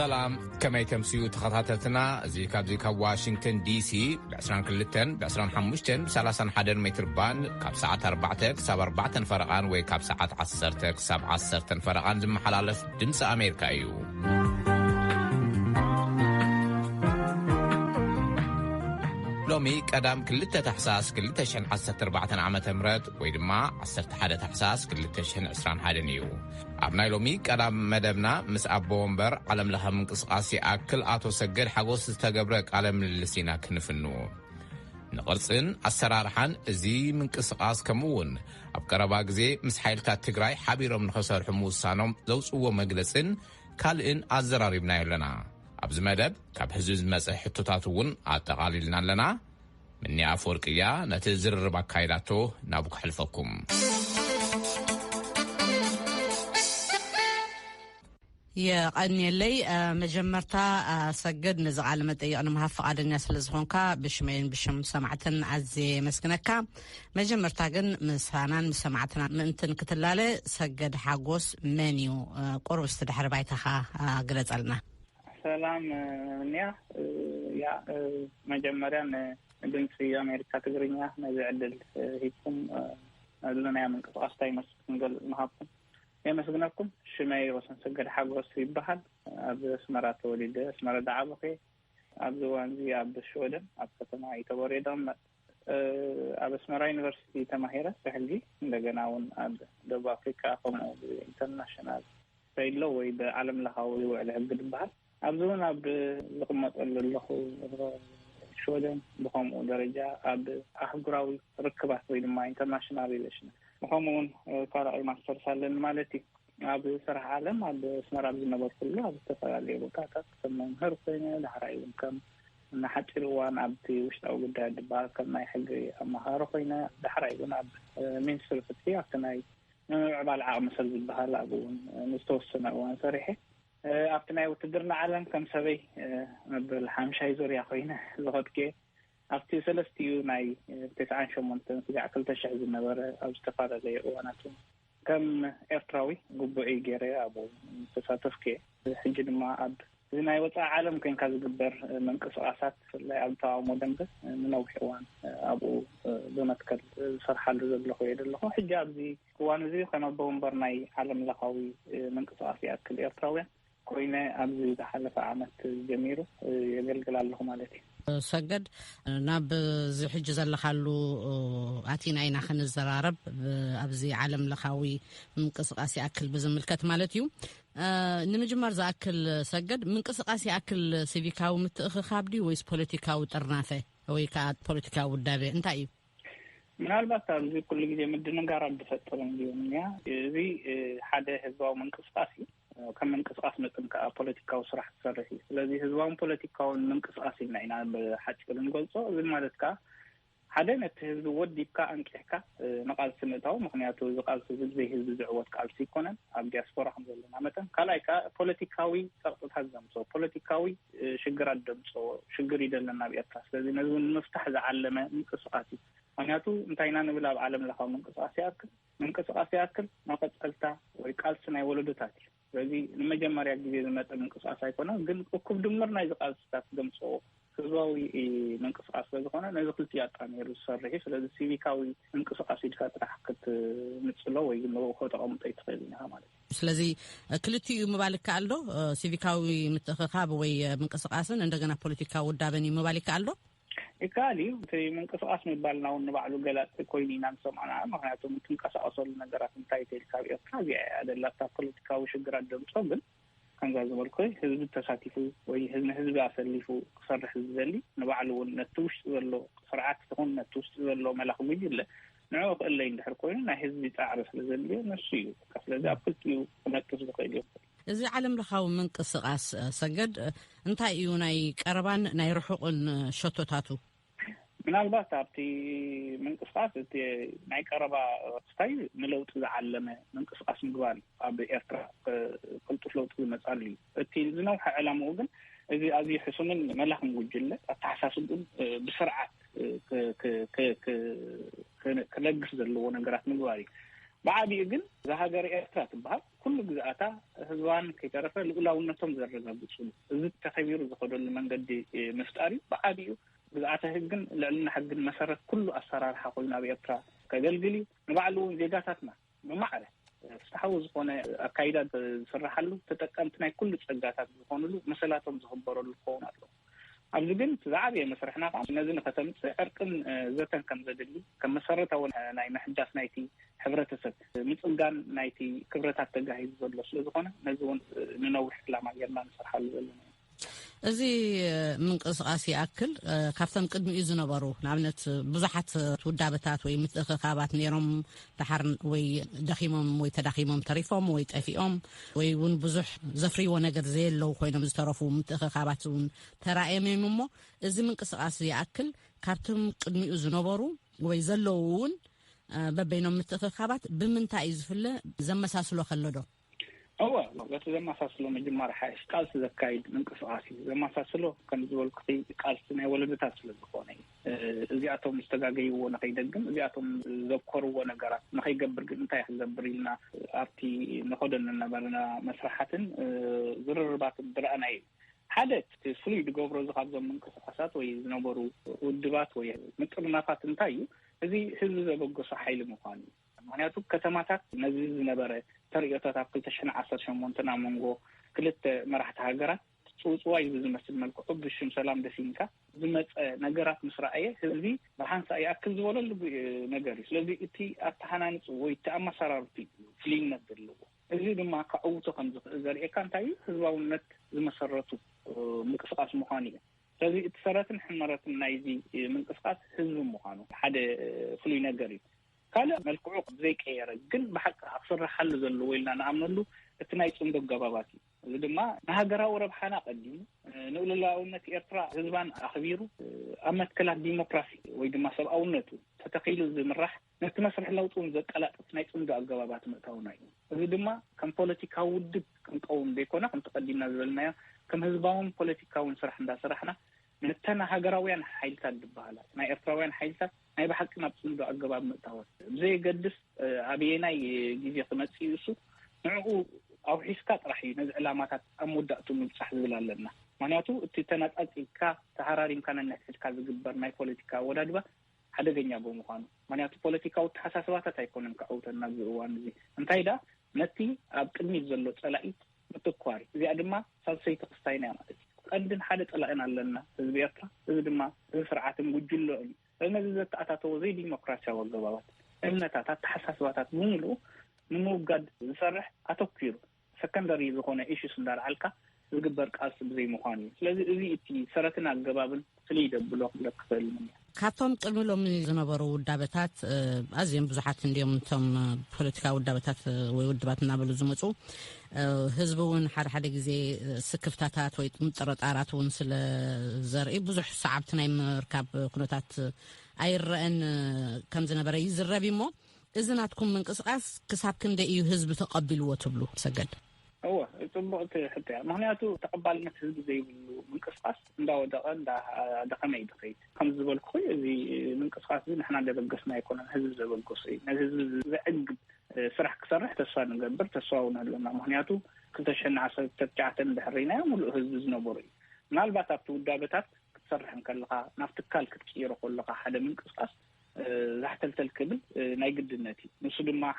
سلام كما يتمسيو تخطاتتنا زي كاب واشنطن دي سي بعسران كلتن بعسران حموشتن بسالاسان حدن متر بان كاب ساعات 4 كساب 4 فرقان وي كاب ساعات 10 كساب 10 فرقان زم حلالف دمس أمريكا يو لومي قدام كلتا تحساس كلتا شن 14 عامة مرد ويدما 11 تحساس كلتا شن 21 يو أبناي لومي قدام مدبنا مس أبو ومبر علم لها منقصقاسي أكل آتو سجل حقوس استقبرك علم للسينا كنفنو نقرصن السرارحان زي منقصقاس كمون أبقربا زي مس حيلتا تقراي حبيرهم نخسر حموس سانوم زوز هو مجلسن كالإن أزراري بناي لنا أبز مدب كاب حزوز مسح حتوتاتون أتقالي لنا مني أفورقيا نتزر بكايداتو نابوك حلفكم يا قني لي مجمرتا سجد نزع على متي أنا مهفق على الناس اللي زخونكا بشمين بشم سمعتن عزي مسكنكا مجمرتا جن مسانان مسمعتنا منتن كتلالي سجد حاجوس منيو قرب استدحر بيتها قلت لنا سلام نيا يا مجمران دنسي أمريكا تقرينيا نزعدل هيكم لنا من قصاص تايمس نقول مهابكم يا مسجنكم شماي وسن سجد حقوس في بحد أب سمرات وليد سمرة دعابقي أب زوانزي أب الشودة أب كتماعي توريدهم أب سمرة يونيفرسيتي تماهيرة سهلجي لجناون أب دب أفريقيا قومو إنترناشنال سيلو ويد عالم لهاوي وعلى هجد بحد أب زوان أب لقمة الله شودة بقومو درجة أب أحقراوي ركبات ويد ما إنترناشنال ريليشن مهمون كارا ماستر سالن مالتي أب سرح عالم أب سمرة بزنبر كله أب تفعلي بكاتك ثم هرقينه لحرائيهم كم نحتر وان أبتي وشتاو قداد باكر ما يحقي أما هرقينه لحرائيهم أب من سلفتي أبتناي عبال عام سلب البهال أبو نستوصنا وان صريحي أبتناي وتدرنا عالم كم سبي بالحامشاي زوري أخوينا لغد كي أفتي سلستيو ناي 9 شمونتن سجع كل تشعز النظر أو استفادة زي أواناتهم كم إفتراوي قبو إيجيري أبو تساتفكي حجد ما أب زيناي وطع عالم كان كاز قبر من قصاصات اللي أبطاو مدنبس منو حوان أبو دونتكال صرحة لزبلخو يدلخو حجاب زي قوان زي كان أبو مبرناي عالم لخاوي من قصاصيات كل إفتراوي كوينة أبزي تحلف عامة جميرو يقلقل اللهم عليكي سجد ناب زي حج زلخالو أتينا أين خن الزرارب أبزي عالم لخاوي من قصقاسي أكل بزملكت مالتيو نمجمر ذا أكل سجد من قصقاسي أكل سيفيكاو متأخخابدي ويس بوليتيكاو ترنافه ويكاد بوليتيكاو الدابي انتايو من البات أبزي كل جديد مدنا قارب بفترين اليومية زي حدا هزواو من قصقاسي كم من قصاص نتم كبوليتيكا وصراح تصرفي الذي هزوان بوليتيكا ومن قصاص معنا بحاجة لنقولصه زي ما ذكر حدا نتهز ودي بكا أنكحكا نقال سنتاو مخنياتو زقال سجد زي هز دعوات كالسي كونن أبدي أسفورة حمد الله نعمتا كلايكا بوليتيكاوي سقط هزم سو بوليتيكاوي شجر الدم سو شجر يدلنا بيأتاس الذي نزول نفتح زعلمة من قصاصي مخنياتو انتينا نبلا بعالم لخاو من قصاصي أكل ما قد قلتا ويقال سنة ولدتاتي ስለዚህ ለመጀመሪያ ጊዜ ዘመጠ መንቀሳቀስ አይቆና ግን እኩብ ድምርና ይዘቃል ስታፍ ደምጾ ህዝባዊ መንቀሳቀስ ስለሆነ ነዚህ ሁሉ ያጣን ይርሰረህ ስለዚህ ሲቪካዊ መንቀሳቀስ ይፈጥራክት ምጽለው ወይ ነው ሆጣው ምጣይ ተፈልኛ ማለት ስለዚህ ክልቲዩ መባልካ አለው ሲቪካዊ ምትኸኻብ ወይ መንቀሳቀስን እንደገና ፖለቲካ ወዳበኒ መባልካ አለው إكالي في من قصاص مبالنا ونبعلو قلات كوينينا نسمعنا مهناتو ممكن قصاصو لنقرات انتايتي الكابي أطلابي هذا اللابتا بوليتيكا وشقرات دم صبن كان قازم الكوي حزب التساتيفو حزب أسليفو قصر حزب ذلي نبعلو نتوش ذلو صرعات تكون نتوش ذلو ملاخو مجلة نعوق إلا يندحر كوينينا حزب تعرف لذلي نسيو كفل ذا أبكتيو ونتوش دقيليو إذا علم لخاو من قصاص سجد انتا يوناي قربان ناي رحوقن شتوتاتو من البات أبتي من قصاص ناي قربا ستايل نلوت زعلمه من قصاص مقبال أبي إرترا قلت فلوت المسألة أبتي زنو علامه وقن إذا أزي حسن ملاح موجلة أتحساسون بسرعة كلجس اللي ونقرات مقبالي بعدي جن زهاجر إيرترا تبهر كل جزءاته هزوان كيتعرفه لأولونتهم زرقة بتصل زد تخبير زخدوا من قد مفتاري بعدي جزءاته جن لأن حق المسار كل أسرار حقولنا بإيرترا كجلجلي نبعلو جيجاتنا بمعرة استحوذ قونا أكيدا سرحلو تتكلمتنا كل تسجاتات بقولوا مسألاتهم زخبروا القونا له أبدين زعبي مسرحنا نزل ختم أركن زتن كم زدلي كم مسرت أول ناي محجاس نايتي حبرة سد مثل كان نايتي كبرت التجهيز زدل سلزقنا نزون ننوح كلام عيرنا مسرح لنا أزي من قصقاسي أكل كفتم قدم إذن برو نعملت بزحت ودابتات ويمتخابات نيرم تحرن ويدخيمهم ويتدخيمهم تريفهم ويتأفيهم ويون بزح زفري ونقر زي لو خوينهم زترفوا متخابات ترائيمي ممو أزي من قصقاسي أكل كفتم قدم إذن برو ويزلوون ببينهم متخابات بمنتا إزفله زمساسلو خلدو بس زي ما فصلوا مجمع حاش قال سذكايد من قصاصي زي ما فصلوا كان زول قتي قال سنة ولد تاسل بخوني زياتهم مستجاجي ونخي دقم زياتهم ذكروا ونجارات نخي جبر نتايح جبريلنا أرتي نخدنا نبرنا مسرحة زرر بات برأنا حدث تسلي دقوبرو زخاب من قصاصات ويزنبرو ودبات ومتقرنا فاتنتايو هذه هذا بقصة حيل مقاني معناته كتماتات نزيز نبره طريقة تعقل تشنع عصر شمونتنا منغو كلت مرحت هاجرات صوصواي بزمثل ملك أبشم سلام دسينكا زمت نجارات مصرائية هذه بحنس أي أكل ولا نجاري لذي إتي أتحنانس ويتأمل سرارتي فلين ندلو هذه لما كأوتو خمسة زري كان تاي هذا ونت زمسرته مقصقاس مخانية هذه اتصالات حمرات النايزي من قصقاس هذا مخانو حدا فلي نجاري قال ملكوع زي كيرا جن بحق أكثر حل ذل ويلنا نعمل له اثنين صندوق جواباتي لما نهجر وربحنا قديم نقول له أونة إيرترا زبان أخبيره أما تكلم ديمقراطي ويدما سب أونته تتقيل زي مرح نتمسح لو تنزل على اثنين صندوق جوابات متونين لما كم بوليتيكا ود كم قوم بيكونا كم تقدمنا زلنا كم هزباهم بوليتيكا ونسرح سرحنا من التنا هجراوين حيلتها الدبالة ما إيرتراوين حيلتها ما يبحث ما بصندوق الجواب متوسط زي قدس أبينا يجي خمسة يوسف معه أو حسكات راح ينزل علامات أمودة من صح زلال لنا معناته تتنات أتيكا تحرارين كان الناس كذا جبر ما بوليتيكا ولا دبا هذا جنيا بومخان معناته بوليتيكا وتحساسات تايكون كأوت الناس وانزي أنت إذا نتي أبكني زلوا تلاقي متقاري زي أدم ما صار تقصينا ماتت قدن حدث أنا لنا زبيرتا زي ما زفرعات مجلو لأن إذا تأتوا زي ديمقراطية والجوابات إن تحساسات مولو نمو قد زرح أتوكير سكندري زخونة إيش سندار علكا زجبر قاسم زي مخاني لذي إتي سرتنا الجوابن سليدة بلوك لكفل مني كاتم قلملو من زنبرو ودابتات أزيم بزحات اليوم تم بوليتيكا ودابتات وودابات نابلو زمتو هزبون حد زي سكفتات ويتمطرط آراتون سل زرعي بزح صعبتنا مركب كنوتات أيرن كم زنبرا يزربي مو إذا نتكون من قصاص كسب كندا إيو هزب تقبل وتبلو سجل هو طبقت حتى معناته تقبلنا حزب زي من قصاص نداو دا خمي دقيق كم زبل خوي زي من قصاص زي نحن عندنا بقصنا يكون حزب زبل قصي حزب زعق فرح كسرح تسوى نقبر تسوى لنا معناته كنت شن عصر ترجعت بحرينا ملء حزب زنبوري نالبات أبتو دابتات كتسرح نكلقها نفتكال كتير وقول لقى حدا من قصاص زحت الكبل نايقد النتي نصد مع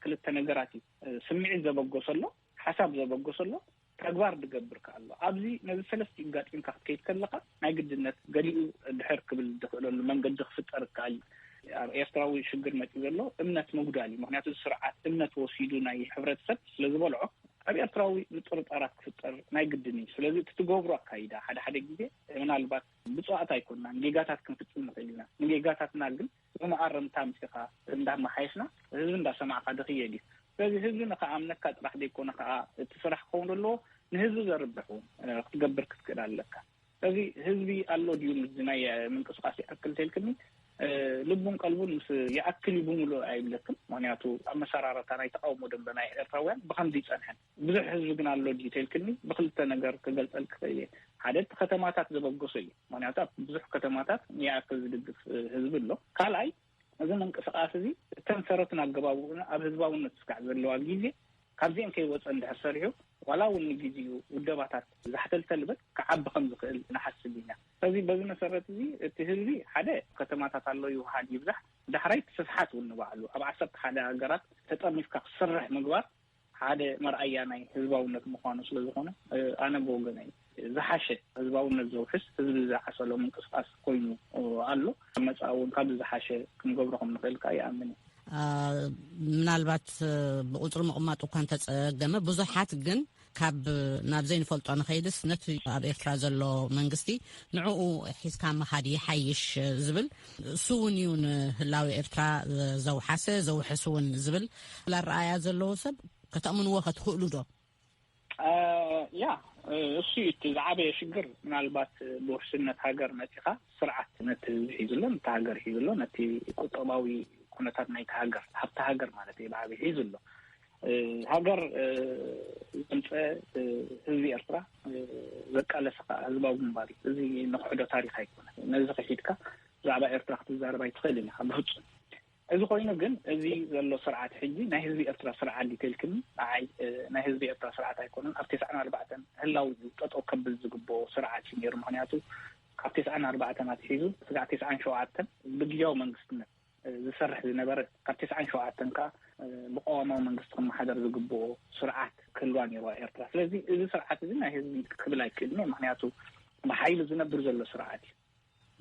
كل التنجراتي سمعي زبقوس الله حساب زبقوس الله تقبار دقبر كالله أبزي نزل ثلاث إنقاط إنك كيت كلقة نايقد النت قليل دحر قبل من قد دخفت أركالي يستراوي شجر متجلو إمنة موجالي مهنيات السرعات إمنة وسيدونا يحبرت سب لزبالعه أبي أتراوي نطرد أراك فتر نايقدني فلذي تتجوبرا كايدا حدا جدي من البات بصوات يكوننا نيجاتات كم تطلع مثلنا نيجاتات ناقل وما أرم تامسكها عندما حيشنا هذا سمع قدقية دي فلذي هذا كأمنك راح يكون تسرح كون له نهزو زربحون تجبر كذا لك هذه هذي الله ديوم الزنايا من قصاصي أكل تلكني لبون قلبون يأكل يبونلو عيب لكم معناته أما سرارة أنا يتقاوم مدن بناء الروان بخمدي سنحن بزح حزبنا اللو ديتيل كني بخلت نجار كقلت الكثير حدث ختماتات زبقصي معناته بزح ختماتات يأكل ضد حزب الله قال أي إذا من قصاصي ተንሰረትን አገባቡና ኣብ ህዝባውነት ስካዕ ዘለዋ ጊዜ ካብዚኦም ከይወፀ እንድሕሰሪሑ ዋላ እውን ጊዜኡ ውደባታት ዝሓተልተልበት ከዓቢ ከም ዝኽእል ንሓስብ ኢና። ስለዚ በዚ መሰረት እዚ እቲ ህዝቢ ሓደ ከተማታት ኣሎ ይውሃድ ይብዛሕ ዳሕራይ ተስሓት እውን ንባዕሉ ኣብ 11 ሃገራት ተጠርኒፍካ ክስርሕ ምግባር ሓደ መርኣያ ናይ ህዝባውነት ምዃኑ ስለዝኾነ ኣነ ብወገነይ ዝሓሸ ህዝባውነት ዘውሕስ ህዝቢ ዝሓሰሎ ምንቅስቃስ ኮይኑ ኣሎ መጻኢ እውን ካብ ዝሓሸ ክንገብሮ ከም ንኽእል ይኣምን። ምናልባት ብቁፅሪ ምቕማጥ እኳ እንተፀገመ ብዙሓት ግን ካብ ናብ ዘይንፈልጦ ንኸይድስ ነቲ ኣብ ኤርትራ ዘሎ መንግስቲ ንዕኡ ሒዝካ መኻድ ይሓይሽ ዝብል እሱ እውን እዩ ንህላዊ ኤርትራ ዘውሓሰ ዘውሕስ እውን ዝብል ላረኣያ ዘለዎ ሰብ ከተእምንዎ ክትኽእሉ ዶ? ያ እሱ እቲ ዝዓበየ ሽግር ምናልባት ብውሕስነት ሃገር ነቲኻ ስርዓት ነቲ ሒዝሎ ነቲ ሃገር ሒዝሎ ነቲ ቁጠባዊ ኩነታት ናይቲ ሃገር ሃብቲ ሃገር ማለት እዩ ብዓብይ ሒዝሎ ሃገር ዝምፀ ህዝቢ ኤርትራ ዘቃለሰ ህዝባዊ ምንባር እዚ ንክሕዶ ታሪክ ኣይኮነን። ነዚ ከሒድካ ብዛዕባ ኤርትራ ክትዛረብ ኣይትኽእልን ኢኻ ብፍፁም። እዚ ኮይኑ ግን እዚ ዘሎ ስርዓት ሕጂ ናይ ህዝቢ ኤርትራ ስርዓት ዲቴልክን ናይ ህዝቢ ኤርትራ ስርዓት ኣይኮነን። ኣብ 94 ህላው ጠጠው ከብል ዝግብኦ ስርዓት እዩ ነይሩ። ምክንያቱ ካብ 94 ኣትሒዙ ስጋዕ 97 ብግዜያዊ መንግስትነት ዝሰርሕ ዝነበረ ካብ 97 ከዓ ብቆዋማዊ መንግስቲ ክመሓደር ዝግብኦ ስርዓት ክህልዋ ነይሩ ኤርትራ። ስለዚ እዚ ስርዓት እዚ ናይ ህዝቢ ክብል ኣይክእልን እዩ። ምክንያቱ ብሓይሊ ዝነብር ዘሎ ስርዓት እዩ።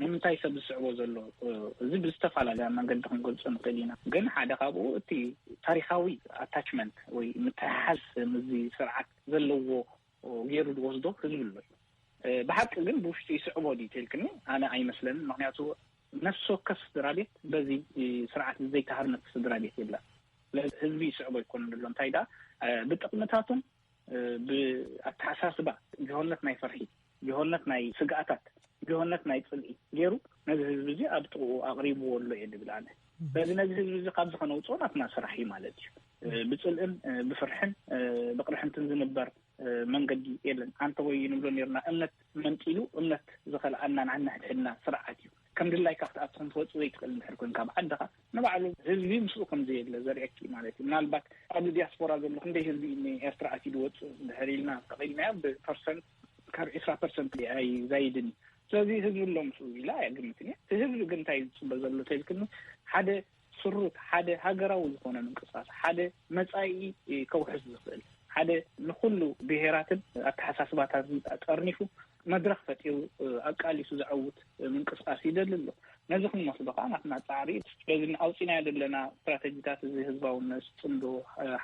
ንምንታይ ሰብ ዝስዕቦ ዘሎ እዚ ብዝተፈላለየ መንገዲ ክንገልጾ ንኽእል ኢና። ግን ሓደ ካብኡ እቲ ታሪካዊ ኣታችመንት ወይ ምትሕሓዝ ምዚ ስርዓት ዘለዎ ገይሩ ዝወስዶ ህዝቢ ኣሎ። ብሓቂ ግን ብውሽጢ ይስዕቦ ዲቴልክኒ ኣነ ኣይመስለንን። ምክንያቱ ነፍሲ ወከፍ ስድራ ቤት በዚ ስርዓት ዘይተሃርነት ስድራ ቤት የብላ ህዝቢ ይስዕቦ ይኮን ዘሎ እንታይ ዳ ብጥቕምታቱም ብኣተሓሳስባ ጅሆነት ናይ ፈርሒ ጅሆነት ናይ ስጋኣታት ጅሆነት ናይ ፅልኢ ገይሩ ነዚ ህዝቢ እዚ ኣብ ጥቕኡ ኣቕሪብዎ ኣሎ እየ ድብል ኣነ። በዚ ነዚ ህዝቢ እዚ ካብዚ ከነውፅኦ ናትና ስራሕ እዩ ማለት እዩ። ብፅልእን ብፍርሕን ብቕርሕንትን ዝንበር መንገዲ የለን። ኣንተ ወይ ንብሎ ነርና እምነት መንጢሉ እምነት ዝኸልኣና ንዓና ሕድሕድና ስርዓት እዩ። ከም ድላይ ካብ ተኣትኩም ትወፅእ ዘይትኽእል እንድሕር ኮንካ ብዓድኻ ንባዕሉ ህዝቢ ምስኡ ከምዘየለ ዘርአኪ ማለት እዩ። ምናልባት ኣብ ዲያስፖራ ዘሎ ክንደይ ህዝቢ ኤርትራ ኣትዩ ዝወፅእ እንድሕር ኢልና ተቐይልናዮ ብፐርሰንት ካብ 20% ኣይ ዛይድን። ስለዚ ህዝቢ ኣሎ ምስኡ ኢላ ኣያግምትን እየ። እቲ ህዝቢ ግን እንታይ ዝፅበ ዘሎ ተይልክኒ ሓደ ስሩት ሓደ ሃገራዊ ዝኾነ ምንቅስቃስ ሓደ መጻኢ ከውሕስ ዝኽእል ሓደ ንኩሉ ብሄራትን ኣተሓሳስባታትን ጠርኒፉ መድረክ ፈጢሩ ኣቃሊሱ ዝዓውት ምንቅስቃስ ይደሊ ኣሎ። ነዚ ክንመስሎ ከዓ ናትና ፃዕሪ ስለዚ ኣውፂና ዘለና ስትራቴጂታት እዚ ህዝባውነት ፅምዶ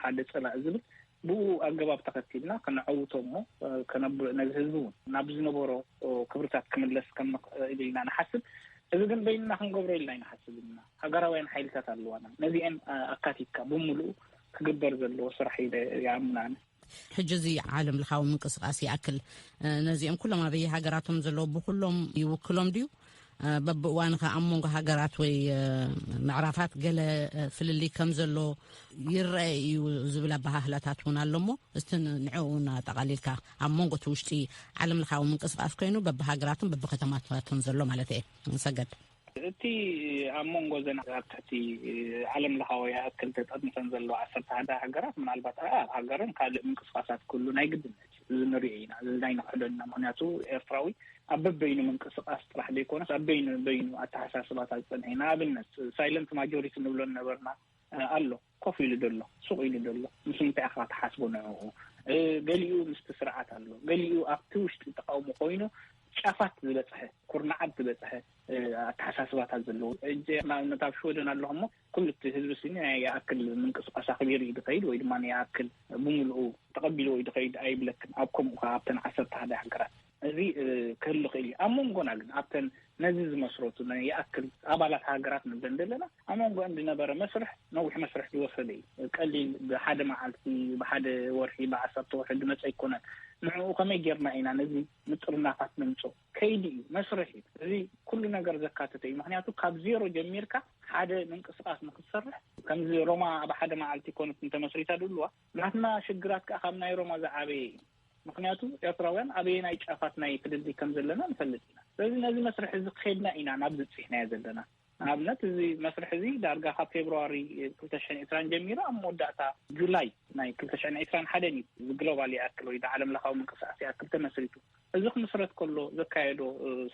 ሓደ ፀላእ ዝብል ብኡ ኣገባብ ተኸቲልና ከነዓውቶ እሞ ነዚ ህዝቢ እውን ናብ ዝነበሮ ክብርታት ክምለስ ከም ንኽእል ኢና ንሓስብ። እዚ ግን በይንና ክንገብሮ ኢልና ይንሓስብ ኢና። ሃገራውያን ሓይልታት ኣለዋና ነዚአን ኣካቲትካ ብምሉኡ ክግበር ዘለዎ ስራሕ ይኣምናነ። ሕጂ እዚ ዓለም ለኻዊ ምንቅስቃስ ይኣክል ነዚኦም ኩሎም ኣበይ ሃገራቶም ዘለዎ ብኩሎም ይውክሎም ድዩ? በብእዋን ኣብ መንጎ ሃገራት ወይ ምዕራፋት ገለ ፍልሊ ከም ዘሎ ይርአ እዩ ዝብል ኣባህላታት እውን ኣሎ እሞ እስቲ ንዕኡን ጠቓሊልካ ኣብ መንጎ እቲ ውሽጢ ዓለም ለኻዊ ምንቅስቃስ ኮይኑ በብሃገራትን በብከተማታትን ዘሎ ማለት እየ ንሰገድ እቲ ኣብ መንጎ ዘና ኣብ ትሕቲ ዓለም ለኻዊ ያክል ተጠርኒፈን ዘለዎ 11 ሃገራት ምናልባት ኣብ ሃገርን ካልእ ምንቅስቃሳት ኩሉ ናይ ግድነት እዚ ንሪኦ ኢና ናይ ንክሕደና። ምክንያቱ ኤርትራዊ ኣብ በበይኑ ምንቅስቃስ ጥራሕ ዘይኮነስ ኣብ በይኑ ኣተሓሳስባታት ፀንሐ ንኣብነት ሳይለንት ማጆሪቲ ንብሎ ነበርና ኣሎ ኮፍ ኢሉ ደሎ ሱቕ ኢሉ ደሎ ምስ ምንታይ ኢኻ ተሓስቦ ንዕኡ ገሊኡ ምስቲ ስርዓት ኣሎ ገሊኡ ኣብቲ ውሽጢ ተቃውሞ ኮይኑ ጫፋት ዝበፅሐ ኩርናዓት ዝበፅሐ ኣተሓሳስባታት ዘለዎ እጂ ንኣብነት ኣብ ሽወደን ኣለኹ እሞ ኩሉ እቲ ህዝቢ ስኒ ናይ ይኣክል ምንቅስቃስ ኣኽቢሩ እዩ ድኸይድ ወይ ድማ ይኣክል ብምልኡ ተቐቢሉ ወይ ድኸይድ ኣይብለክን። ኣብ ከምኡ ከዓ ኣብተን 11 ሃገራት እዚ ክህሉ ክእል እዩ። ኣብ መንጎና ግን ኣብተን ነዚ ዝመስረቱ ይኣክል ኣባላት ሃገራት ንብለን ዘለና ኣብ መንጎ እንድነበረ መስርሕ ነዊሕ መስርሕ ዝወሰደ እዩ። ቀሊል ብሓደ መዓልቲ ብሓደ ወርሒ ብ10 ወርሒ ድመፀ ኣይኮነን። ንዕኡ ከመይ ጌርና ኢና ነዚ ምጥርናፋት ንምፆ ከይዲ እዩ መስርሕ እዩ። እዚ ኩሉ ነገር ዘካተተ እዩ። ምክንያቱ ካብ ዜሮ ጀሚርካ ሓደ ምንቅስቃስ ንክትሰርሕ ከምዚ ሮማ ኣብ ሓደ መዓልቲ ኮነት እንተመስሪታ ድልዋ ናትና ሽግራት ከዓ ካብ ናይ ሮማ ዝዓበየ እዩ። ምክንያቱ ኤርትራውያን ኣበየ ናይ ጫፋት ናይ ፍልልይ ከም ዘለና ንፈልጥ ኢና። ስለዚ ነዚ መስርሕ እዚ ከይድና ኢና ናብ ዝፅሕናዮ ዘለና ኣብነት እዚ መስርሕ እዚ ዳርጋ ካብ ፌብሩዋሪ 2020 ጀሚራ ኣብ መወዳእታ ጁላይ ናይ 2021 ግሎባል ያክል ወይ ዓለም ለኻዊ ምንቅስቃስ ያክል ተመስሪቱ እዚ ክምስረት ከሎ ዘካየዶ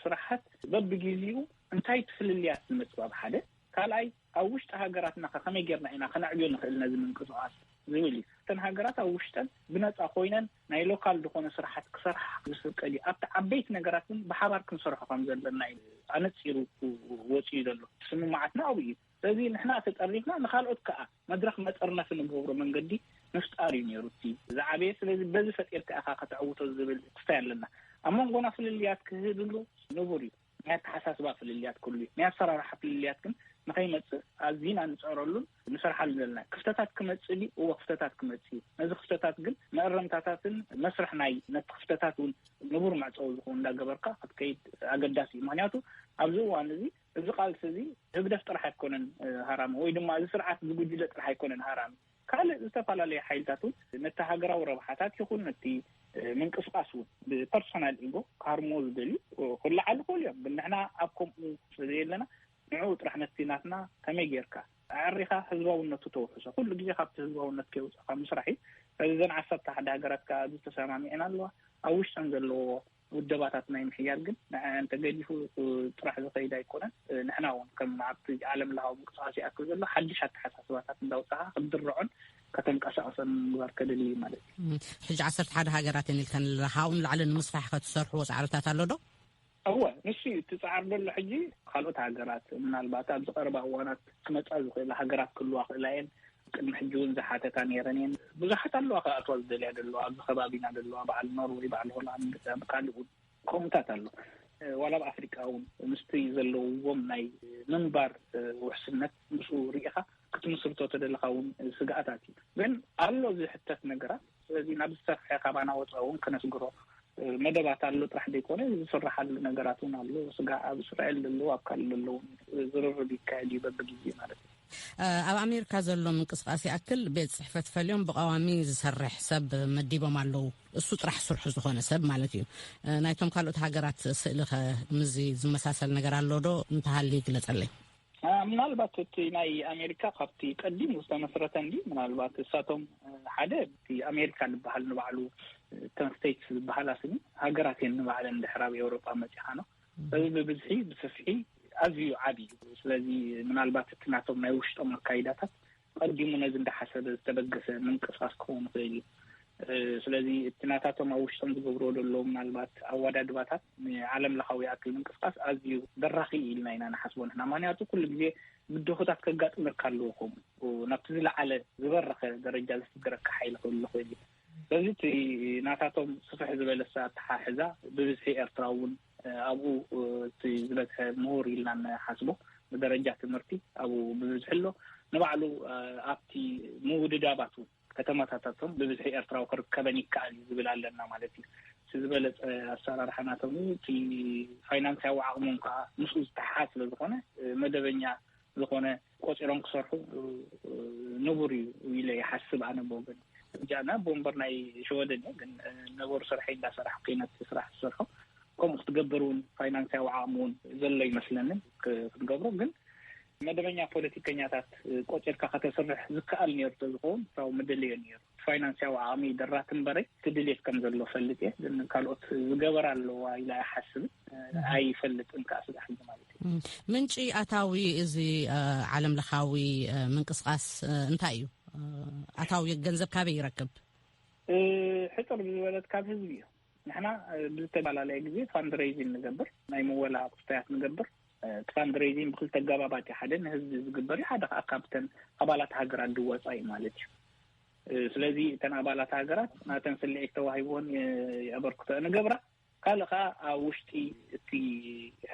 ስራሓት በብግዚኡ እንታይ ትፍልልያት ዝመጽባብ ሓደ ካልኣይ ኣብ ውሽጢ ሃገራትና ከመይ ጌርና ኢና ከናዕብዮ ንኽእል ነዚ ምንቅስቃስ ዝብል ተን ሃገራት ኣብ ውሽጠን ብነጻ ኮይነን ናይ ሎካል ዝኾነ ስራሓት ክሰርሕ ዝፍቀድ ኣብቲ ዓበይቲ ነገራትን ብሓባር ክንሰርሖ ከም ዘለና ኣነፂሩ ወፂኡ ዘሎ ስምማዓትና ኣብ እዩ ስለዚ ንሕና ተጠሪፍና ንኻልኦት ከዓ መድረክ መጠርነፍ ንገብሮ መንገዲ ምፍጣር እዩ ነይሩ እቲ ዝዓበየ ስለዚ በዚ ፈጢርካ ኢኻ ከተዕውቶ ዝብል ክስታይ ኣለና ኣብ መንጎና ፍልልያት ክህልሉ ንቡር እዩ ናይ ተሓሳስባ ፍልልያት ኩሉ ናይ ኣሰራርሓ ፍልልያት ግን ንኸይመጽእ ኣዝና ንፅዕረሉን ንሰርሓሉ ዘለና ክፍተታት ክመጽእ ዲ ክፍተታት ክመጽእ ነዚ ክፍተታት ግን መእረምታታትን መስርሕ ናይ ነቲ ክፍተታት እውን ንቡር ማዕፀው ዝኾን እንዳገበርካ ክትከይድ ኣገዳሲ እዩ ምክንያቱ ኣብዚ እዋን እዚ ቃልሲ እዚ ህግደፍ ጥራሕ ኣይኮነን ሃራሚ ወይ ድማ እዚ ስርዓት ዝጉጅለ ጥራሕ ኣይኮነን ሃራሚ ካልእ ዝተፈላለዩ ሓይልታትን ነቲ ሃገራዊ ረብሓታት ይኹን ነቲ ምንቅስቃስ እውን ብፐርሶናል ኢጎ ካርሞ ዝደልዩ ኩላዓሉ ክእሉ እዮም ግን ንሕና ኣብ ከምኡ ስለዘየለና ንዑ ጥራሕ ነቲናትና ከመይ ጌርካ ኣዕሪኻ ህዝባውነቱ ተውሕሶ ኩሉ ግዜ ካብቲ ህዝባውነት ከይውፅኻ ምስራሕ እዩ እዘን 11 ሃገራት ከዓ ዝተሰማሚዐን ኣለዋ ኣብ ውሽጠን ዘለዎ ውደባታት ናይ ምሕያል ግን ንዓንተ ገዲፉ ጥራሕ ዝኸይድ ኣይኮነን ንሕና እውን ከም ኣብቲ ዓለም ለኻዊ ምንቅስቃስ ይኣክል ዘሎ ሓድሽ ኣተሓሳስባታት እንዳውፅኻ ክድርዖን ከተንቀሳቀሰን ምግባር ከደሊ ማለት እዩ ሕጂ 11 ሃገራት ንልከን ለኻውን ላዕሊ ንምስራሕ ክትሰርሕዎ ፃዕርታት ኣሎ ዶ እወ ንሱ ትጻዕር ዘሎ ሕጂ ካልኦት ሃገራት ምናልባት ኣብ ዝቐረባ እዋናት ክመጻ ዝኽእላ ሃገራት ክልዋ ክእላየን ቅድሚ ሕጂ እውን ዝሓተታ ነይረን ብዙሓት ኣለዋ ከኣትዋ ዝደልያ ዘለዋ ኣብዚ ከባቢና ዘለዋ በዓል ኖርዌይ በዓል ሆላንድ ካልእ ከምኡታት ኣሎ ዋላ ኣብ ኣፍሪካ እውን ምስቲ ዘለውዎም ናይ ምንባር ውሕስነት ምስኡ ርኢኻ ክትምስርቶ ተደለኻ እውን ስጋኣታት እዩ ግን ኣሎ ዝሕተት ነገራት ስለዚ ናብ ዝሰፍሐ ካባና ወፃ እውን ከነስግሮ መደባት ኣሎ ጥራሕ ደይኮነ ዝስራሓሉ ነገራት እውን ኣሎ ስጋ ኣብ እስራኤል ዘለዎ ኣብ ካልእ ዘለዎ ዝርርብ ይካየድ በብግዜ ማለት እዩ ኣብ ኣሜሪካ ዘሎ ምንቅስቃስ ይኣክል ቤት ጽሕፈት ፈልዮም ብቐዋሚ ዝሰርሕ ሰብ መዲቦም ኣለዉ እሱ ጥራሕ ስርሑ ዝኾነ ሰብ ማለት እዩ ናይቶም ካልኦት ሃገራት ስእሊ ከምዚ ዝመሳሰል ነገር ኣሎ ዶ እንተሃሊ ይግለጸለይ ምናልባት እቲ ናይ ኣሜሪካ ካብቲ ቀዲሙ ዝተመስረተ እንዲ ምናልባት እሳቶም ሓደ እቲ ኣሜሪካ ዝበሃል ንባዕሉ ተንስቴትስ ዝበሃል ስኒ ሃገራት ንባዕለን ድሕራብ ኤውሮጳ መፂኻ ነው እዚ ብብዝሒ ብሰፍሒ ኣዝዩ ዓብዩ ስለዚ ምናልባት እቲ ናቶም ናይ ውሽጦም ኣካይዳታት ቀዲሙ ነዚ እንዳሓሰበ ዝተበገሰ ምንቅስቃስ ክኸውን ይኽእል እዩ ስለዚ እቲ ናታቶም ኣብ ውሽጦም ዝገብርዎ ዘሎ ምናልባት ኣወዳድባታት ዓለም ለኻዊ ያክል ምንቅስቃስ ኣዝዩ በራኺ ኢልና ኢና ንሓስቦ ንሕና ምክንያቱ ኩሉ ግዜ ብድኹታት ከጋጥመካ ኣለዎ ከምኡ ናብቲ ዝለዓለ ዝበረኸ ደረጃ ዝፍገረካ ሓይሊ ክህሉ ይኽእል እዩ ስለዚ እቲ ናታቶም ስፍሕ ዝበለ ኣተሓሕዛ ብብዝሒ ኤርትራ እውን ኣብኡ እቲ ዝበዝሐ ምሁር ኢልና ንሓስቦ ብደረጃ ትምህርቲ ኣብኡ ብብዝሒ ኣሎ ንባዕሉ ኣብቲ ምውድዳባቱ ከተማታቶም ብብዝሒ ኤርትራዊ ክርከበን ይከኣል ዝብል ኣለና ማለት እዩ ዝበለፀ ኣሰራርሓ ናቶም እቲ ፋይናንሳዊ ዓቕሞም ከዓ ምስኡ ዝተሓሓዝ ስለ ዝኾነ መደበኛ ዝኾነ ቆፂሮም ክሰርሑ ንቡር እዩ ኢለ ይሓስብ ኣነ ብወገን ጃና ቦምበር ናይ ሸወደን ግን ነብሩ ስርሐ እንዳሰራሕ ከይነት ስራሕ ዝሰርሖ ከምኡ ክትገብሩን ፋይናንሳዊ ዓቕሙን ዘሎ ይመስለንን ክትገብሮ ግን መደበኛ ፖለቲከኛታት ቆጭርካ ከተሰርሕ ዝከኣል ነይሩ ተዝኸውን ፍራው መደልዮ ነይሩ ፋይናንሳዊ ዓቕሚ ደራትን በረይ ትድልየት ከም ዘሎ ፈልጥ እየ ግን ካልኦት ዝገበር ኣለዋ ኢላ ይሓስብ ኣይፈልጥን ከዓ ስራሕ ማለት እዩ ምንጪ ኣታዊ እዚ ዓለም ለኻዊ ምንቅስቃስ እንታይ እዩ ኣታዊ ገንዘብ ካበይ ይረክብ ሕፅር ዝበለት ካብ ህዝቢ እዩ ንሕና ብዝተፈላለየ ግዜ ፋንድሬይዚንግ ንገብር ናይ መወላ ቁስታያት ንገብር ፋንድሬይዚንግ ብክልተ ገባባት ሓደ ንህዝቢ ዝግበር ሓደ ከዓ ካብተን ኣባላት ሃገራት ድወፃኢ ማለት እዩ ስለዚ እተን ኣባላት ሃገራት ናተን ስልዒት ተዋሂቦን የበርክቶ ንገብራ ካልእ ከዓ ኣብ ውሽጢ እቲ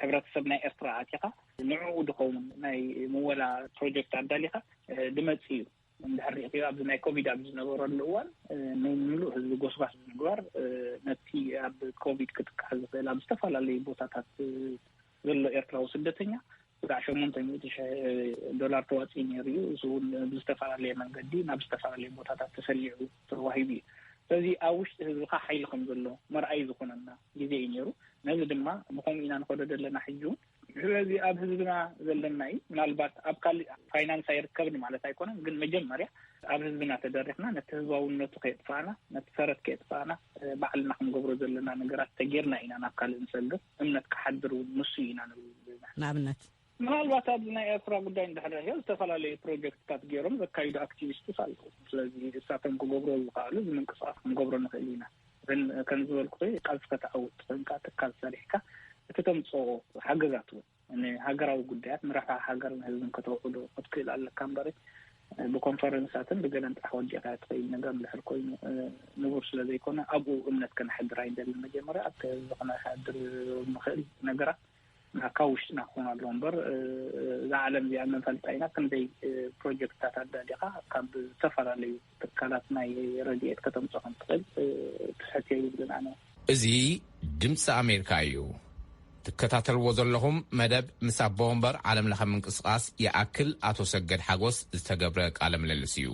ሕብረተሰብ ናይ ኤርትራ ኣቲኻ ንዕኡ ድኸውን ናይ መወላ ፕሮጀክት ኣዳሊኻ ድመፅ እዩ እንድሕር ሪእዮ ኣብዚ ናይ ኮቪድ ኣብ ዝነበረሉ እዋን ንምሉእ ህዝቢ ጎስጓስ ብምግባር ነቲ ኣብ ኮቪድ ክትከሓዝ ዝኽእል ኣብ ዝተፈላለዩ ቦታታት ዘሎ ኤርትራዊ ስደተኛ $800,000 ተዋፂኡ ነይሩ እዩ እሱ እውን ብዝተፈላለየ መንገዲ ናብ ዝተፈላለየ ቦታታት ተሰሊዑ ተዋሂቡ እዩ ስለዚ ኣብ ውሽጢ ህዝብካ ሓይሊ ከም ዘሎ መርኣይ ዝኾነና ግዜ እዩ ነይሩ ነዚ ድማ ብከምኡ ኢና ንኸዶ ዘለና ሕጂ ስለዚህ ኣብ ህዝብና ዘለና ምናልባት ኣብ ካልእ ፋይናንስ ኣይርከብን ማለት ኣይኮነን ግን መጀመርያ ኣብ ህዝብና ተደሪኽና ነቲ ህዝባውነቱ ከይጥፋና ነቲ ሰረት ከይጥፋና ባዕልና ክንገብሮ ዘለና ነገራት ተጌርና ኢና ናብ ካልእ ንሰግር እምነት ክሓድር ንሱ ኢና ንኣብነት ምናልባት ኣብ ናይ ኤርትራ ጉዳይ እንዳሕረየ ዝተፈላለዩ ፕሮጀክትታት ገይሮም ዘካይዱ ኣክቲቪስት ኣለው ስለዚ እሳቶም ክገብሮ ዝኽኣሉ ዝምንቅስቓስ ክንገብሮ ንኽእል ኢና ግን ከም ዝበልኩ ቃልሲ ከተዓውት ትኽእልካ ትካል ሰሪሕካ እቲ ተምፅኦ ሓገዛት እውን ንሃገራዊ ጉዳያት ንረብሓ ሃገርን ህዝብን ከተውዕሎ ክትክእል ኣለካ እምበር ብኮንፈረንሳትን ብገለን ጥራሕ ወዲእካ ትኽእል ነገር ንድሕር ኮይኑ ንቡር ስለ ዘይኮነ ኣብኡ እምነት ከነሕድር ኣይደልን መጀመርያ ኣብቲ ህዝቢ ከነሕድር ንኽእል ነገራት ካብ ውሽጥና ክኾኑ ኣለዎ እምበር እዛ ዓለም እዚኣ መንፈልጣ ኢና ክንደይ ፕሮጀክትታት ኣዳዲኻ ካብ ዝተፈላለዩ ትካላት ናይ ረድኤት ከተምፅኦ ከም ትኽእል ትሕትዮ ይብልን ኣነ እዚ ድምፂ ኣሜሪካ እዩ ትከታተልዎ ዘለኹም መደብ ምስ ኣቦ ወንበር ዓለም ለኸ ምንቅስቓስ ይኣክል ኣቶ ሰገድ ሓጎስ ዝተገብረ ቃለ ምልልስ እዩ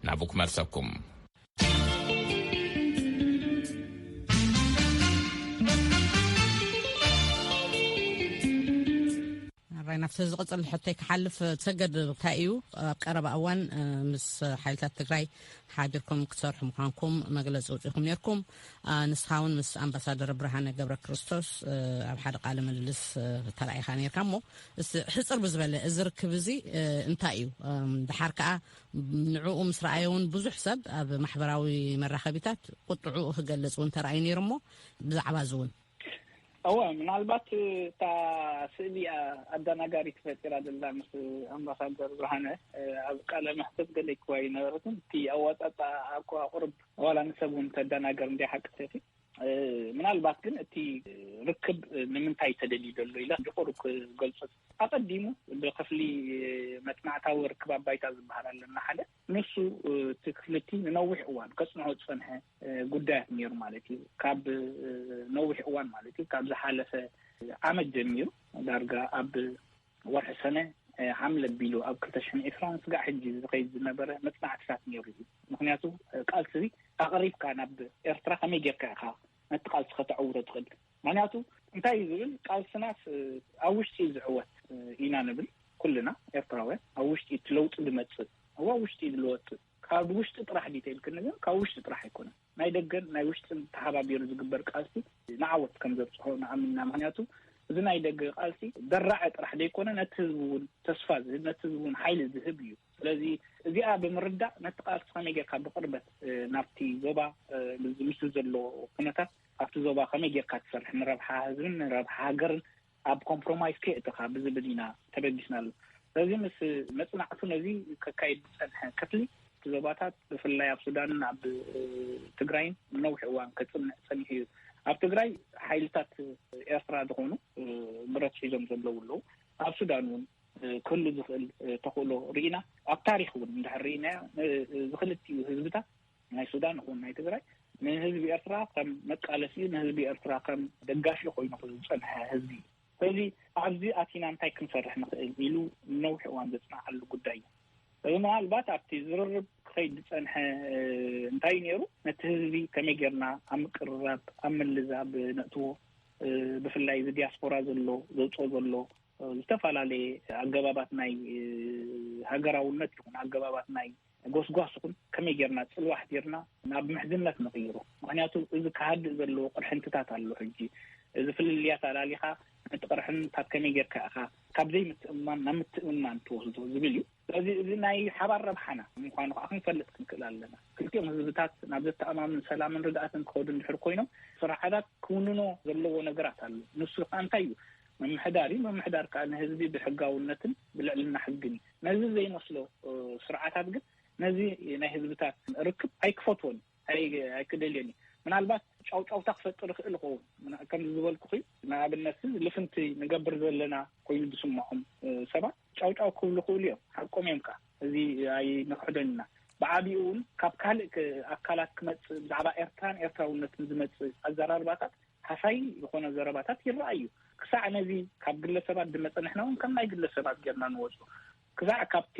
ናብኡ ክመልሰኩም ናብቲ ዝቕፅል ሕቶይ ክሓልፍ ተሰገድ እንታይ እዩ ኣብ ቀረባ እዋን ምስ ሓይልታት ትግራይ ሓቢርኩም ክትሰርሑ ምዃንኩም መግለፂ ውፅኢኩም ነርኩም ንስኻ እውን ምስ ኣምባሳደር ብርሃነ ገብረ ክርስቶስ ኣብ ሓደ ቃለ ምልልስ ተራእይካ ነርካ እሞ ሕፅር ብዝበለ እዚ ርክብ እዚ እንታይ እዩ ድሓር ከዓ ንዕኡ ምስ ረኣየ እውን ብዙሕ ሰብ ኣብ ማሕበራዊ መራኸቢታት ቁጥዑኡ ክገልፅ እውን ተራእዩ ነይሩ እሞ ብዛዕባ እዚ እውን ምናልባት እታ ስእሊ ኣደናጋሪት ፈጢራ ዘላ ምስ ኣምባሳደር ብርሃነ ኣብ ቃለ መሕተት ገለ ይክዋ ይነበረትን እቲ ኣዋጣጣ ኣኳ ቁርብ ዋላ ንሰብ እውን ተደናገር እንዳይሓቅተቲ ምናልባት ግን እቲ ርክብ ንምንታይ ተደልዩ ዘሎ ኢላ ብቁርብ ክገልፆ ኣቀዲሙ ብክፍሊ መጥናዕታዊ ርክብ ኣባይታ ዝበሃል ኣለና ሓደ ንሱ እቲ ክፍልቲ ንነዊሕ እዋን ከፅንዖ ዝፀንሐ ጉዳያት ነይሩ ማለት እዩ ካብ ነዊሕ እዋን ማለት እዩ ካብ ዝሓለፈ ዓመት ጀሚሩ ዳርጋ ኣብ ወርሒ ሰነ ሓምለ ቢሉ ኣብ 2020 ስጋዕ ሕጂ ዝኸይድ ዝነበረ መፅናዕትታት ነይሩ እዩ ምክንያቱ ቃልሲ ኣቕሪብካ ናብ ኤርትራ ከመይ ጌርካ ኢኻ ነቲ ቃልሲ ከተዕውሮ ትኽእል ምክንያቱ እንታይ ዝብል ቃልስናስ ኣብ ውሽጢ ዝዕወት ኢና ንብል ኩልና ኤርትራውያን ኣብ ውሽጢ ትለውጥ ዝመፅእ ኣብ ውሽጢ ዝለወጥ ካብ ውሽጢ ጥራሕ ዲቴል ክንብል ካብ ውሽጢ ጥራሕ ኣይኮነን ናይ ደገን ናይ ውሽጥን ተሓባቢሩ ዝግበር ቃልሲ ንዓወት ከም ዘብፅሖ ንኣምንና ምክንያቱ እዚ ናይ ደገ ቃልሲ ደራዐ ጥራሕ ዘይኮነ ነቲ ህዝቢ እውን ተስፋ ዝህብ ነቲ ህዝቢ እውን ሓይሊ ዝህብ እዩ ስለዚ እዚኣ ብምርዳእ ነቲ ቃልሲ ከመይ ጌርካ ብቅርበት ናብቲ ዞባ ምስ ዘሎ ኩነታት ኣብቲ ዞባ ከመይ ጌርካ ትሰርሕ ንረብሓ ህዝብን ንረብሓ ሃገርን ኣብ ኮምፕሮማይዝ ከይእትኻ ብዝብል ኢና ተበጊስናሉ ስለዚ ምስ መፅናዕቱ ነዚ ከካይድ ዝፀንሐ ክፍሊ ዞባታት ብፍላይ ኣብ ሱዳንን ኣብ ትግራይን ነዊሕ እዋን ከፅንዕ ፀኒሑ እዩ ኣብ ትግራይ ሓይልታት ኤርትራ ዝኾኑ ብረት ሒዞም ዘለዉ ኣለዉ ኣብ ሱዳን እውን ክህሉ ዝኽእል ተኽእሎ ርኢና ኣብ ታሪክ እውን እንድሕር ርኢና ዝኽልቲኡ ህዝብታት ናይ ሱዳን ይኹን ናይ ትግራይ ንህዝቢ ኤርትራ ከም መቃለሲ ንህዝቢ ኤርትራ ከም ደጋፊ ኮይኑ ዝፀንሐ ህዝቢ ስለዚ ኣብዚ ኣቲና እንታይ ክንሰርሕ ንኽእል ኢሉ ነዊሕ እዋን ዘፅናዓሉ ጉዳይ እዩ ምናልባት ኣብቲ ዝርርብ ክኸይድ ዝፀንሐ እንታይ ነይሩ ነቲ ህዝቢ ከመይ ጌርና ኣብ ምቅርራብ ኣብ ምልዛብ ነእትዎ ብፍላይ ዲያስፖራ ዘሎ ዘውፅኦ ዘሎ ዝተፈላለየ ኣገባባት ናይ ሃገራውነት ይኹን ኣገባባት ናይ ጎስጓስ ይኹን ከመይ ጌርና ፅልዋሕ ጌርና ናብ ምሕዝነት ንቕይሮ ምክንያቱ እዚ ካሃድእ ዘለዎ ቅርሕንትታት ኣሎ ሕጂ እዚ ፍልልያት ኣላሊኻ ነቲ ቅርሕንታት ከመይ ጌርካ ኢኻ ካብ ዘይምትእምማን ናብ ምትእምማን ትወስዶ ዝብል እዩ ስለዚ እዚ ናይ ሓባር ረብሓና ምኳኑ ከዓ ክንፈልጥ ክንክእል ኣለና ክልቲኦም ህዝብታት ናብ ዘተኣማምን ሰላምን ርድኣትን ክኸዱ እንድሕር ኮይኖም ስርዓታት ክውንኖ ዘለዎ ነገራት ኣሎ ንሱ ከዓ እንታይ እዩ ምምሕዳር ከዓ ንህዝቢ ብሕጋውነትን ብልዕልና ሕግን ነዚ ዘይመስሎ ስርዓታት ግን ነዚ ናይ ህዝብታት ርክብ ኣይክፈትዎን ኣይክደልየን ምናልባት ጫውጫውታ ክፈጥር ይኽእል ይኸውን ከም ዝበልኩ ንኣብነት ልፍንቲ ንገብር ዘለና ኮይኑ ዝስምዖም ሰባት ጫውጫው ክብሉ ክእሉ እዮም ሓቆም እዮም ከዓ እዚ ኣይንክሕዶን ኢና ብዓብኡ እውን ካብ ካልእ ኣካላት ክመፅእ ብዛዕባ ኤርትራን ኤርትራውነትን ዝመፅእ ኣዘራርባታት ሓሳይ ዝኾነ ዘረባታት ይረኣዩ ክሳዕ ነዚ ካብ ግለሰባት ዝመፀንሕና እውን ከም ናይ ግለሰባት ጌርና ንወፁ ክሳዕ ካብቲ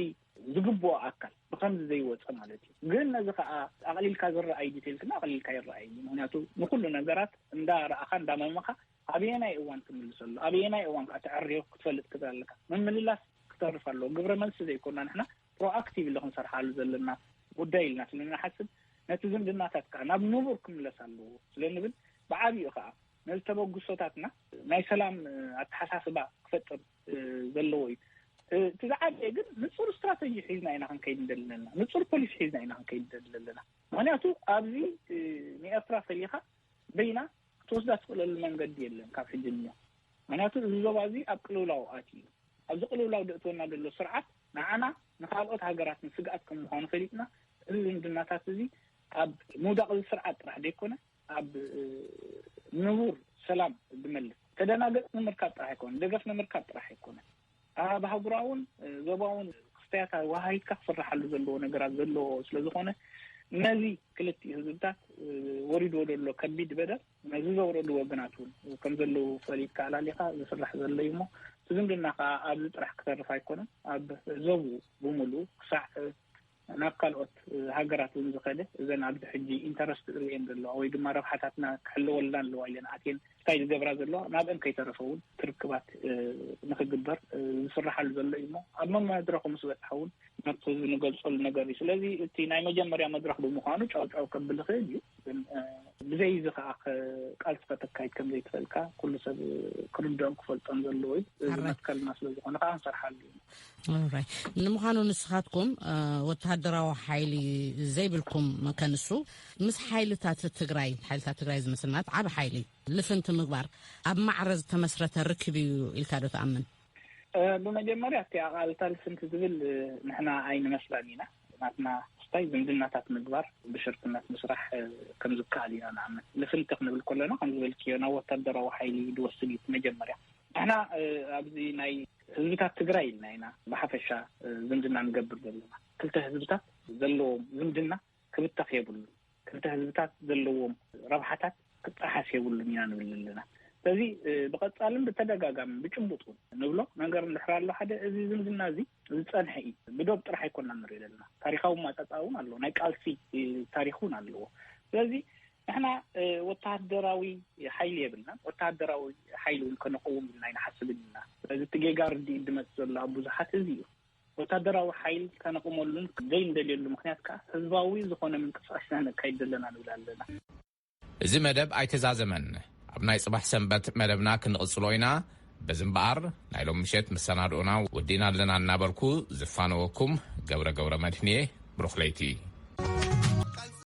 ዝግብኦ ኣካል ብከምዚ ዘይወፀ ማለት እዩ ግን ነዚ ከዓ ኣቕሊልካ ዝረኣይ ዲቴል ክና ኣቕሊልካ ይረኣይ ምክንያቱ ንኩሉ ነገራት እንዳረኣኻ እንዳመመኻ أبينا إيوان تملسل أبينا إيوان كتعريه كتفلت كذلك من الله كتعرف الله قبل ما نسدي كنا نحن proactive اللي هم صار حال زلنا ودايلنا لأننا حسب نتزم لنا تتكلم بنوركم لسالو لأن بن بعابي أخا نلتبوا قصتنا ما يسلام التحساسبة فتر زلوي تزعل يقول نصور استراتيجي حيزنا هنا هنكيد دلنا نصور بوليس حيزنا هنا هنكيد دلنا معناته أبزي نأطراف الليها بينا توصل للمنقد ديالنا كافي الدنيا معناته الزوازي أبقلوا له آتي أبقلوا له دقتونا دلو سرعة معنا نخالقات هاجرات نسقاتكم هون فريقنا اللي عندنا تاسزي أب مودق السرعة راح ديكونا أب نور سلام بملك كدنا دقنا مركات راح يكون دقفنا مركات راح يكون بهبراون زباون خستياتها وهاي كفر حل زلو نقرأ زلو سلزخونه نازي كلتي هزبتات وريد ودلو كبيد بدل نازي زورو وقناتون وكم زلو فريد كعلا لها يسرح زلو يمو تزم لنا أبزت راح كتر فايكونا أب زبو بملو ساع نقلت هاجرات ونزخده إذا نعبد حجي إنترست اللي عندنا أو إذا ما ربحتنا كحلو ولا لو علينا عتين تايد جبراز الله نابن كي ترفعون تركبات نخدبر يسرح الزل إيمو أما ما دركم مسوي تحول نقصد نقول صل نجاري سلذي تيناي مجمع مدرك بمخانو أو قبل خيجي بزي زخاء قال سقطك كايد كم زي تفلكا كل سب كل دام كفل تنزل لوي نتكلم مسلوز أنا قام صرح alright نمخانو نسخاتكم وتهدروا حيلي زي بالكم مكان السوق مس حيلي تات التجراي حيلي تات التجراي مثلنا عب حيلي لفنت مقبار أب معرض تمسرة الركبي الكادو تأمن بمجمرة قال تالفنت تقول نحن عين مسلانينا نحن طيب عندنا تات مقبار بشركنا مسرح كم زكالي أنا عمل لفنت تقنا بالكلنا كم زبالكينا وتهدروا حيلي دوسلي مجمرة احنا أبزي ناي هزبتات تجراي ناينا بحفشة زمدنا نقبل دلنا كلتا هزبتات زلوا زمدنا كبتا خيبل كلتا هزبتات زلوا ربحتات كبتا حاسيبل مينا نبللنا فزي بقد تعلم بتدقاقام بيشنبطون نبلو نقر الحرار له حدا زي زمدنا زي زيتان حقي بدوب راح يكون نريد لنا تاريخهم ما تتعاون الله نايك ألفي تاريخون الله فزي احنا وتعدراوي حيل يبلنا وتعدراوي حيل كنقوم لنا نحسب لنا اذا تجيجار دي دمتزل ابو زحات زيو وتعدراوي حيل كنقوم لنا زين دليل مخنياتك حزباوي زخونه من قصاشنا كيدلنا نبلالنا እዚ መደብ ኣይተዛዘመን ኣብ ናይ ጽባሕ ሰንበት መደብና ክንቕጽሎይና በዝምባር ናይ ሎም ምሸት መሰናድኡና ወዲና ኣለና እናበርኩ ዝፋነወኩም ገብረ መድህንየ ብሩኽ ለይቲ